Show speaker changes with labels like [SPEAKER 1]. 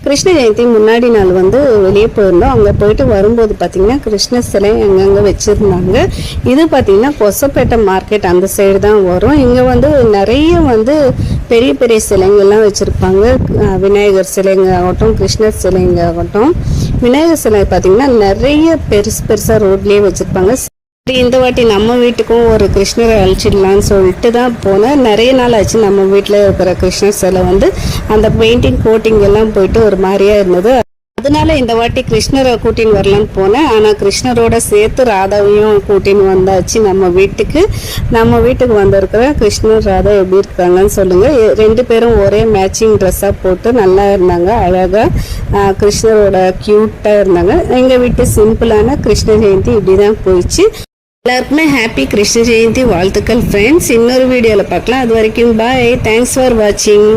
[SPEAKER 1] கிருஷ்ண ஜெயந்தி முன்னாடி நாள் வந்து வெளியே போயிருந்தோம். அங்கே போயிட்டு வரும்போது பார்த்திங்கன்னா கிருஷ்ண சிலை அங்கங்கே வச்சுருந்தாங்க. இது பார்த்திங்கன்னா கொசப்பேட்டை மார்க்கெட் அந்த சைடு தான் வரும். இங்கே வந்து நிறைய வந்து பெரிய பெரிய சிலைங்கள்லாம் வச்சுருப்பாங்க. விநாயகர் சிலைங்க ஆகட்டும், கிருஷ்ணர் சிலைங்க ஆகட்டும். விநாயகர் சிலை பார்த்திங்கன்னா நிறைய பெருசாக ரோட்லேயே வச்சுருப்பாங்க. இந்த வாட்டி நம்ம வீட்டுக்கும் ஒரு கிருஷ்ணரை அழிச்சிடலான்னு சொல்லிட்டு தான் போனேன். நிறைய நாள் ஆச்சு நம்ம வீட்டில் இருக்கிற கிருஷ்ணர் சிலை வந்து அந்த பெயிண்டிங் கோட்டிங் எல்லாம் போயிட்டு ஒரு மாதிரியா இருந்தது. அதனால இந்த வாட்டி கிருஷ்ணரை கூட்டின்னு வரலான்னு போனேன். ஆனால் கிருஷ்ணரோட சேர்த்து ராதாவையும் கூட்டின்னு வந்தாச்சு நம்ம வீட்டுக்கு வந்திருக்கிற கிருஷ்ணர் ராதா எப்படி இருக்காங்கன்னு சொல்லுங்கள். ரெண்டு பேரும் ஒரே மேட்சிங் ட்ரெஸ்ஸாக போட்டு நல்லா இருந்தாங்க, அழகாக கிருஷ்ணரோட க்யூட்டாக இருந்தாங்க. எங்கள் வீட்டு சிம்பிளான கிருஷ்ண ஜெயந்தி இப்படி தான் போயிடுச்சு. எல்லாருக்குமே ஹாப்பி கிருஷ்ண ஜெயந்தி வாழ்த்துக்கள் ஃப்ரெண்ட்ஸ். இன்னொரு வீடியோவில் பார்க்கலாம். அது வரைக்கும் பாய். தேங்க்ஸ் ஃபார் வாட்சிங்.